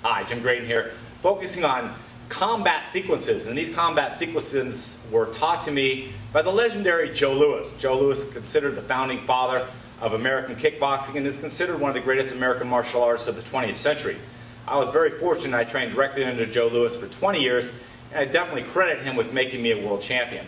Hi, Jim Graden here, focusing on combat sequences. And these combat sequences were taught to me by the legendary Joe Louis. Joe Louis is considered the founding father of American kickboxing and is considered one of the greatest American martial artists of the 20th century. I was very fortunate. I trained directly under Joe Louis for 20 years, and I definitely credit him with making me a world champion.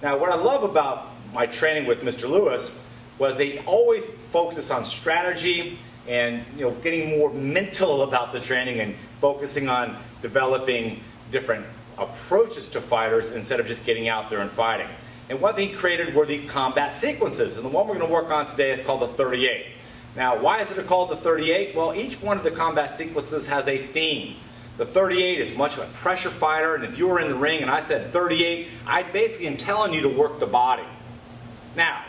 Now, what I love about my training with Mr. Louis was they always focused on strategy and getting more mental about the training and focusing on developing different approaches to fighters instead of just getting out there and fighting. And what he created were these combat sequences, and the one we're going to work on today is called the 38. Now, why is it called the 38? Well, each one of the combat sequences has a theme. The 38 is much of a pressure fighter, and if you were in the ring and I said 38, I basically am telling you to work the body. Now,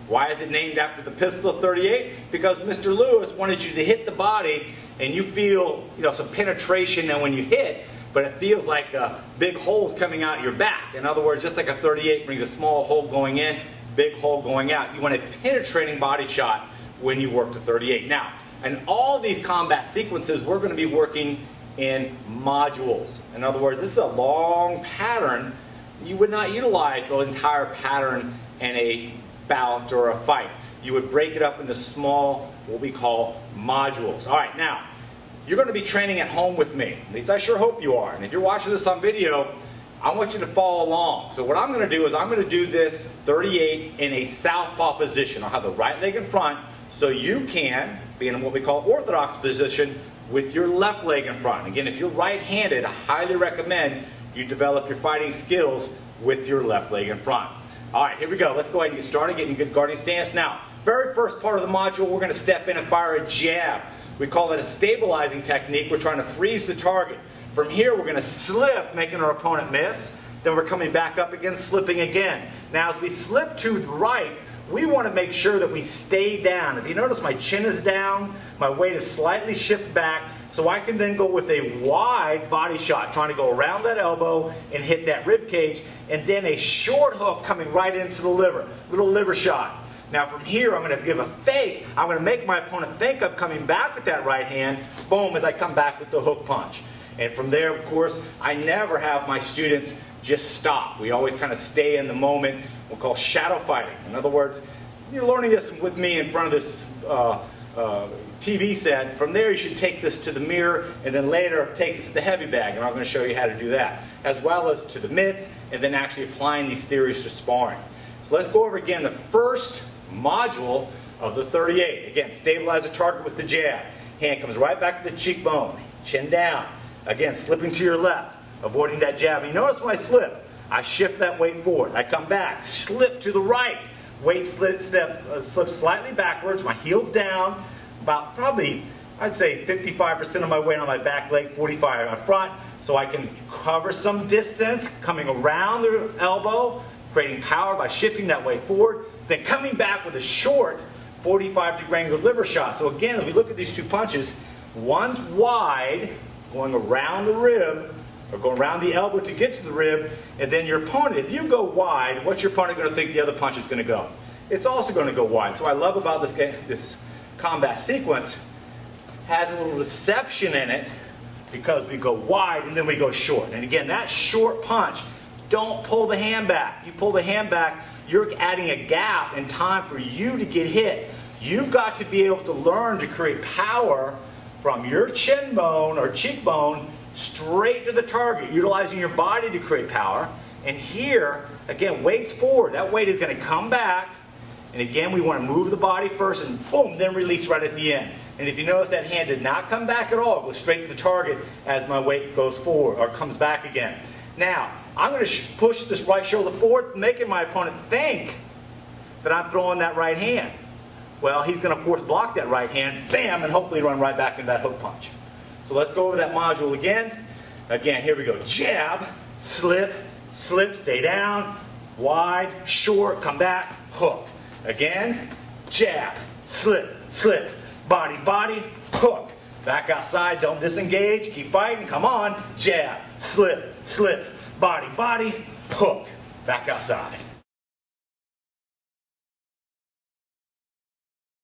why is it named after the pistol 38? Because Mr. Louis wanted you to hit the body and you feel some penetration and when you hit, but it feels like big holes coming out your back. In other words, just like a 38 brings a small hole going in, big hole going out. You want a penetrating body shot when you work the 38. Now, in all these combat sequences, we're going to be working in modules. In other words, this is a long pattern. You would not utilize the entire pattern in a bout or a fight. You would break it up into small, what we call modules. All right, now, you're going to be training at home with me. At least I sure hope you are. And if you're watching this on video, I want you to follow along. So what I'm going to do is I'm going to do this 38 in a southpaw position. I'll have the right leg in front so you can be in what we call orthodox position with your left leg in front. Again, if you're right-handed, I highly recommend you develop your fighting skills with your left leg in front. All right, here we go. Let's go ahead and get started, getting a good guarding stance. Now, very first part of the module, we're going to step in and fire a jab. We call it a stabilizing technique. We're trying to freeze the target. From here, we're going to slip, making our opponent miss. Then we're coming back up again, slipping again. Now, as we slip to the right, we want to make sure that we stay down. If you notice, my chin is down, my weight is slightly shifted back, so I can then go with a wide body shot, trying to go around that elbow and hit that rib cage, and then a short hook coming right into the liver, little liver shot. Now from here, I'm going to give a fake. I'm going to make my opponent think I'm coming back with that right hand, boom, as I come back with the hook punch. And from there, of course, I never have my students just stop. We always kind of stay in the moment. We'll call shadow fighting. In other words, you're learning this with me in front of this TV set. From there, you should take this to the mirror and then later take it to the heavy bag. And I'm going to show you how to do that, as well as to the mitts, and then actually applying these theories to sparring. So let's go over again the first module of the 38. Again, stabilize the target with the jab. Hand comes right back to the cheekbone, chin down. Again, slipping to your left, avoiding that jab. And you notice when I slip, I shift that weight forward. I come back, slip to the right. Weight slip slightly backwards, my heels down, about probably, I'd say 55% of my weight on my back leg, 45 on front, so I can cover some distance, coming around the elbow, creating power by shifting that weight forward, then coming back with a short 45-degree angle liver shot. So again, as we look at these two punches, one's wide, going around the rib, or go around the elbow to get to the rib, and then your opponent, if you go wide, what's your opponent going to think the other punch is going to go? It's also going to go wide. So I love about this combat sequence, has a little deception in it because we go wide and then we go short. And again, that short punch, don't pull the hand back. You pull the hand back, you're adding a gap in time for you to get hit. You've got to be able to learn to create power from your chin bone or cheekbone straight to the target, utilizing your body to create power. And here, again, weight's forward. That weight is going to come back. And again, we want to move the body first and boom, then release right at the end. And if you notice, that hand did not come back at all. It goes straight to the target as my weight goes forward or comes back again. Now, I'm going to push this right shoulder forward, making my opponent think that I'm throwing that right hand. Well, he's going to, of course, block that right hand, bam, and hopefully run right back into that hook punch. So let's go over that module again. Again, here we go. Jab, slip, slip, stay down, wide, short, come back, hook. Again, jab, slip, slip, body, body, hook. Back outside, don't disengage, keep fighting, come on. Jab, slip, slip, body, body, hook. Back outside.